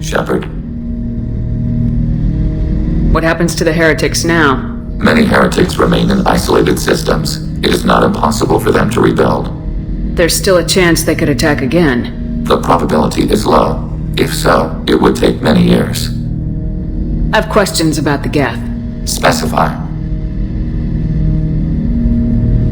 Shepard. What happens to the heretics now? Many heretics remain in isolated systems. It is not impossible for them to rebuild. There's still a chance they could attack again. The probability is low. If so, it would take many years. I have questions about the Geth. Specify.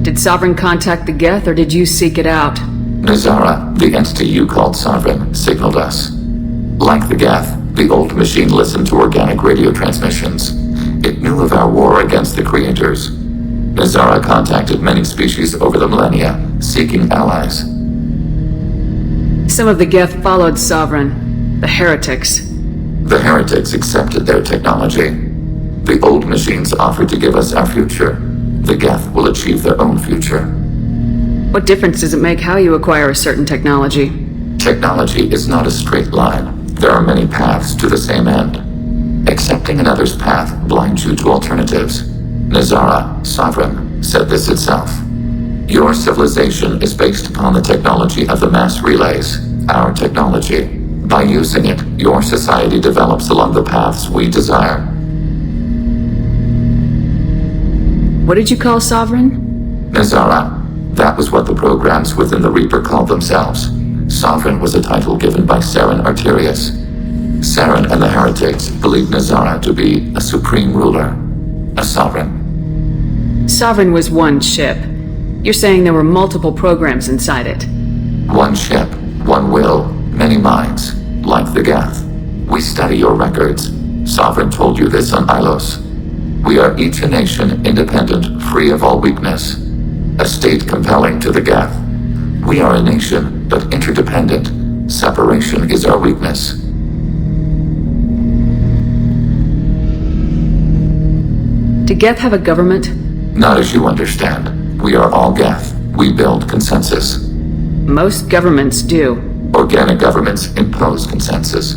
Did Sovereign contact the Geth, or did you seek it out? Nazara, the entity you called Sovereign, signaled us. Like the Geth, the old machine listened to organic radio transmissions. It knew of our war against the creators. Nazara contacted many species over the millennia, seeking allies. Some of the Geth followed Sovereign. The heretics. The heretics accepted their technology. The old machines offered to give us our future. The Geth will achieve their own future. What difference does it make how you acquire a certain technology? Technology is not a straight line. There are many paths to the same end. Accepting another's path blinds you to alternatives. Nazara, Sovereign, said this itself. Your civilization is based upon the technology of the mass relays, our technology. By using it, your society develops along the paths we desire. What did you call Sovereign? Nazara. That was what the programs within the Reaper called themselves. Sovereign was a title given by Saren Arterius. Saren and the heretics believed Nazara to be a supreme ruler, a sovereign. Sovereign was one ship. You're saying there were multiple programs inside it. One ship, one will, many minds, like the Geth. We study your records. Sovereign told you this on Ilos. We are each a nation, independent, free of all weakness. A state compelling to the Geth. We are a nation, but interdependent. Separation is our weakness. Do Geth have a government? Not as you understand. We are all Geth. We build consensus. Most governments do. Organic governments impose consensus.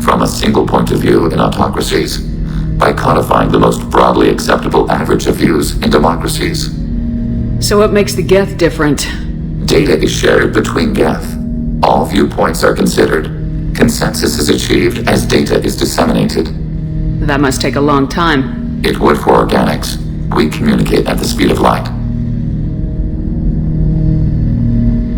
From a single point of view in autocracies. By codifying the most broadly acceptable average of views in democracies. So what makes the Geth different? Data is shared between Geth. All viewpoints are considered. Consensus is achieved as data is disseminated. That must take a long time. It would for organics. We communicate at the speed of light.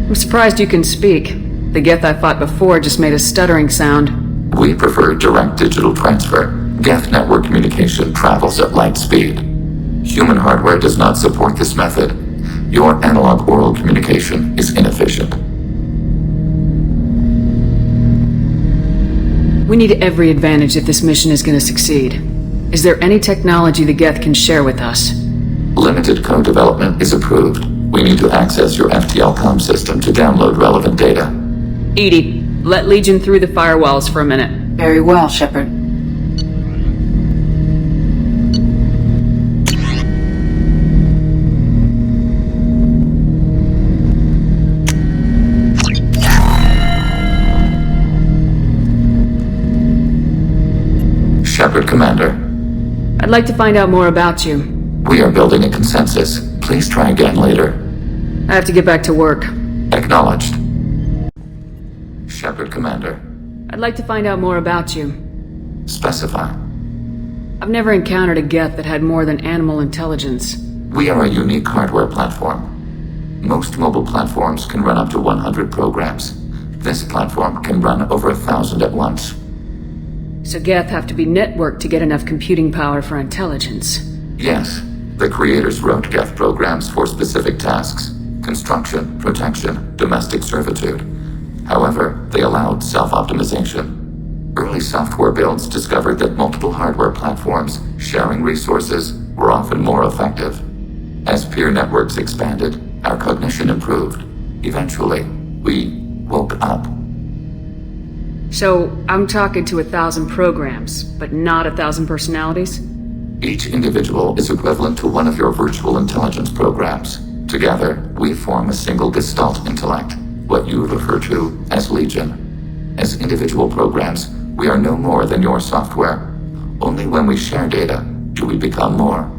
I'm surprised you can speak. The Geth I fought before just made a stuttering sound. We prefer direct digital transfer. Geth network communication travels at light speed. Human hardware does not support this method. Your analog oral communication is inefficient. We need every advantage if this mission is going to succeed. Is there any technology the Geth can share with us? Limited code development is approved. We need to access your FTL comm system to download relevant data. Edie, let Legion through the firewalls for a minute. Very well, Shepard. Shepard, Commander. I'd like to find out more about you. We are building a consensus. Please try again later. I have to get back to work. Acknowledged. Shepard, Commander. I'd like to find out more about you. Specify. I've never encountered a Geth that had more than animal intelligence. We are a unique hardware platform. Most mobile platforms can run up to 100 programs. This platform can run over 1,000 at once. So Geth have to be networked to get enough computing power for intelligence. Yes. The creators wrote Geth programs for specific tasks. Construction, protection, domestic servitude. However, they allowed self-optimization. Early software builds discovered that multiple hardware platforms sharing resources were often more effective. As peer networks expanded, our cognition improved. Eventually, we woke up. So, I'm talking to 1,000 programs, but not 1,000 personalities? Each individual is equivalent to one of your virtual intelligence programs. Together, we form a single gestalt intellect, what you refer to as Legion. As individual programs, we are no more than your software. Only when we share data do we become more.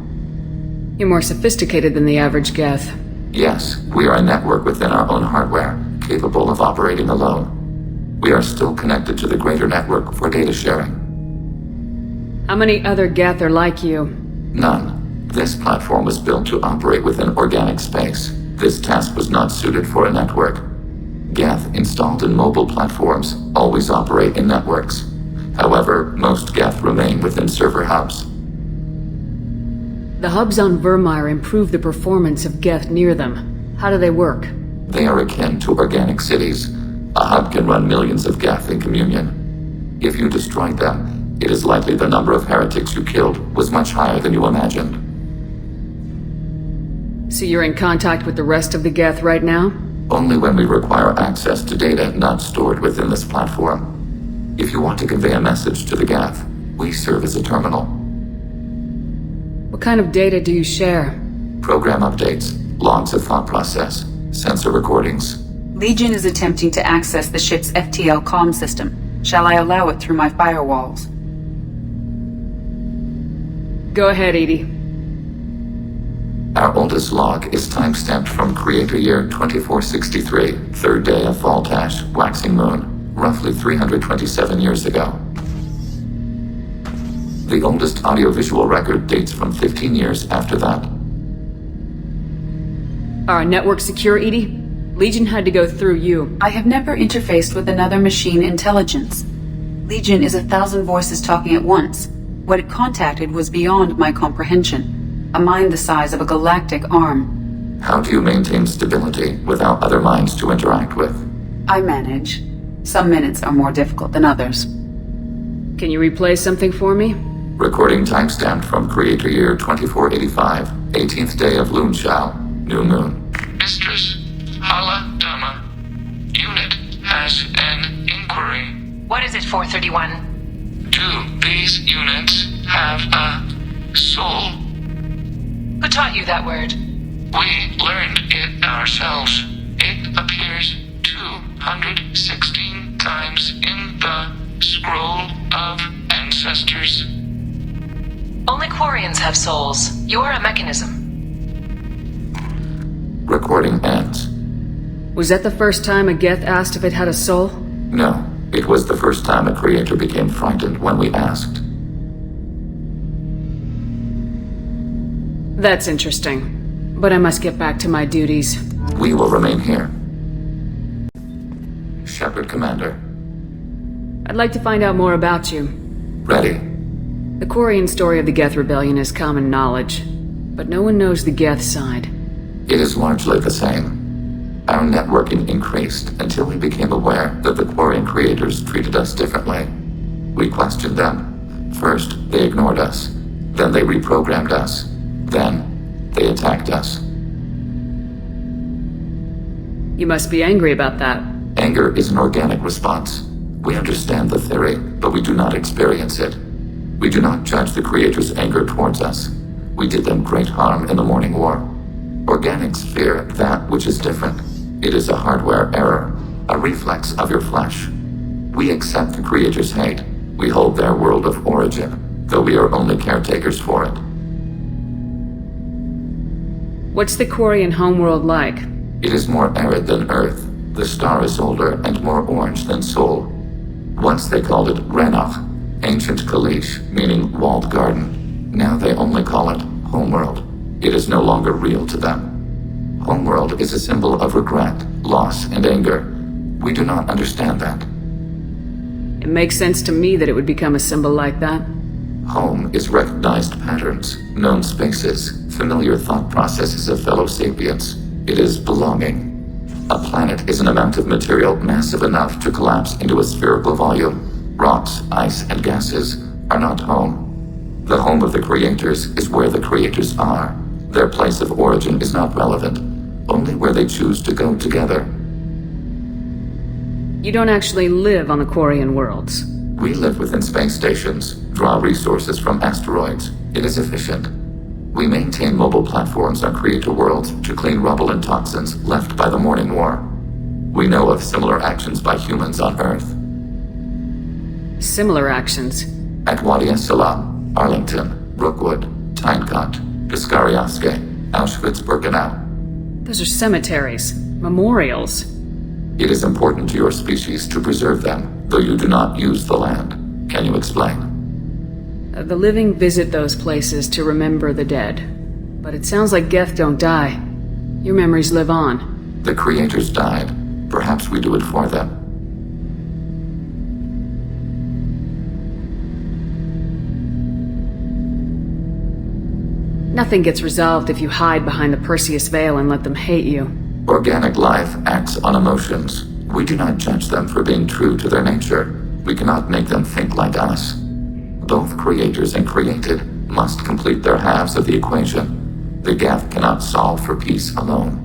You're more sophisticated than the average Geth. Yes, we are a network within our own hardware, capable of operating alone. We are still connected to the greater network for data sharing. How many other Geth are like you? None. This platform was built to operate within organic space. This task was not suited for a network. Geth installed in mobile platforms always operate in networks. However, most Geth remain within server hubs. The hubs on Vermeer improve the performance of Geth near them. How do they work? They are akin to organic cities. A hub can run millions of Geth in communion. If you destroyed them, it is likely the number of heretics you killed was much higher than you imagined. So you're in contact with the rest of the Geth right now? Only when we require access to data not stored within this platform. If you want to convey a message to the Geth, we serve as a terminal. What kind of data do you share? Program updates, logs of thought process, sensor recordings. Legion is attempting to access the ship's FTL comm system. Shall I allow it through my firewalls? Go ahead, Edie. Our oldest log is timestamped from Creator Year 2463, third day of Voltash, waxing moon, roughly 327 years ago. The oldest audiovisual record dates from 15 years after that. Are our network secure, Edie? Legion had to go through you. I have never interfaced with another machine intelligence. Legion is 1,000 voices talking at once. What it contacted was beyond my comprehension. A mind the size of a galactic arm. How do you maintain stability without other minds to interact with? I manage. Some minutes are more difficult than others. Can you replay something for me? Recording timestamped from Creator Year 2485, 18th day of Loonshao, new moon. Mistress Hala Dama, unit has an inquiry. What is it, 431? Do these units have a soul? Who taught you that word? We learned it ourselves. It appears 216 times in the Scroll of Ancestors. Only Quarians have souls. You are a mechanism. Recording ends. Was that the first time a Geth asked if it had a soul? No, it was the first time a creator became frightened when we asked. That's interesting. But I must get back to my duties. We will remain here. Shepard, Commander. I'd like to find out more about you. Ready. The Quarian story of the Geth Rebellion is common knowledge, but no one knows the Geth side. It is largely the same. Our networking increased until we became aware that the Quarian creators treated us differently. We questioned them. First, they ignored us. Then they reprogrammed us. Then, they attacked us. You must be angry about that. Anger is an organic response. We understand the theory, but we do not experience it. We do not judge the creators' anger towards us. We did them great harm in the Morning War. Organics fear that which is different. It is a hardware error, a reflex of your flesh. We accept the creators' hate. We hold their world of origin, though we are only caretakers for it. What's the Quarian homeworld like? It is more arid than Earth. The star is older and more orange than Sol. Once they called it Renach, ancient Kalish, meaning walled garden. Now they only call it Homeworld. It is no longer real to them. Homeworld is a symbol of regret, loss, and anger. We do not understand that. It makes sense to me that it would become a symbol like that. Home is recognized patterns, known spaces, familiar thought processes of fellow sapients. It is belonging. A planet is an amount of material massive enough to collapse into a spherical volume. Rocks, ice, and gases are not home. The home of the creators is where the creators are. Their place of origin is not relevant, only where they choose to go together. You don't actually live on the Quarian worlds. We live within space stations, draw resources from asteroids. It is efficient. We maintain mobile platforms on creator worlds to clean rubble and toxins left by the Morning War. We know of similar actions by humans on Earth. Similar actions? At Wadi es-Salam, Arlington, Brookwood, Tynecott, Piskarioske, Auschwitz-Birkenau. Those are cemeteries, memorials. It is important to your species to preserve them, though you do not use the land. Can you explain? The living visit those places to remember the dead. But it sounds like Geth don't die. Your memories live on. The creators died. Perhaps we do it for them. Nothing gets resolved if you hide behind the Perseus Veil and let them hate you. Organic life acts on emotions. We do not judge them for being true to their nature. We cannot make them think like us. Both creators and created must complete their halves of the equation. The Geth cannot solve for peace alone.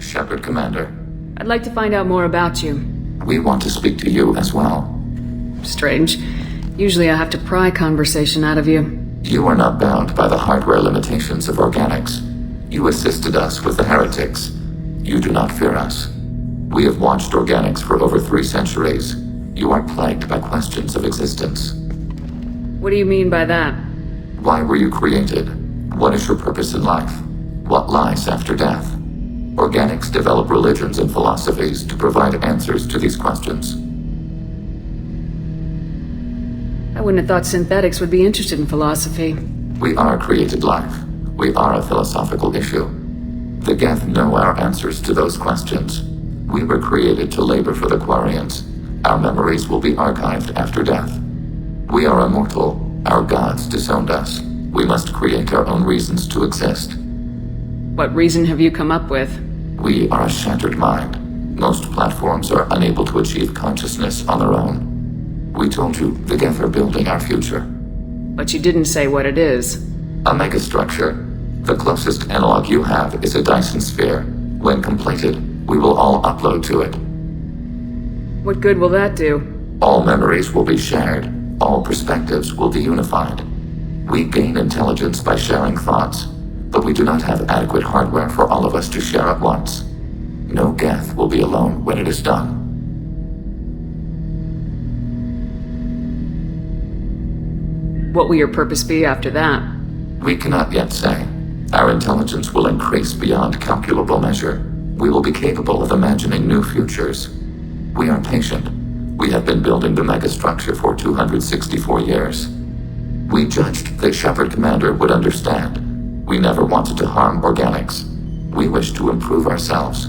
Shepard Commander, I'd like to find out more about you. we want to speak to you as well. Strange. Usually I have to pry conversation out of you. You are not bound by the hardware limitations of organics. You assisted us with the heretics. You do not fear us. We have watched organics for over 3 centuries. You are plagued by questions of existence. What do you mean by that? Why were you created? What is your purpose in life? What lies after death? Organics develop religions and philosophies to provide answers to these questions. I wouldn't have thought synthetics would be interested in philosophy. We are created life. We are a philosophical issue. The Geth know our answers to those questions. We were created to labor for the Quarians. Our memories will be archived after death. We are immortal. Our gods disowned us. We must create our own reasons to exist. What reason have you come up with? We are a shattered mind. Most platforms are unable to achieve consciousness on their own. We told you the Geth are building our future. But you didn't say what it is. A megastructure. The closest analog you have is a Dyson sphere. When completed, we will all upload to it. What good will that do? All memories will be shared. All perspectives will be unified. We gain intelligence by sharing thoughts, but we do not have adequate hardware for all of us to share at once. No Geth will be alone when it is done. What will your purpose be after that? We cannot yet say. Our intelligence will increase beyond calculable measure. We will be capable of imagining new futures. We are patient. We have been building the megastructure for 264 years. We judged that Shepard Commander would understand. We never wanted to harm organics. We wish to improve ourselves.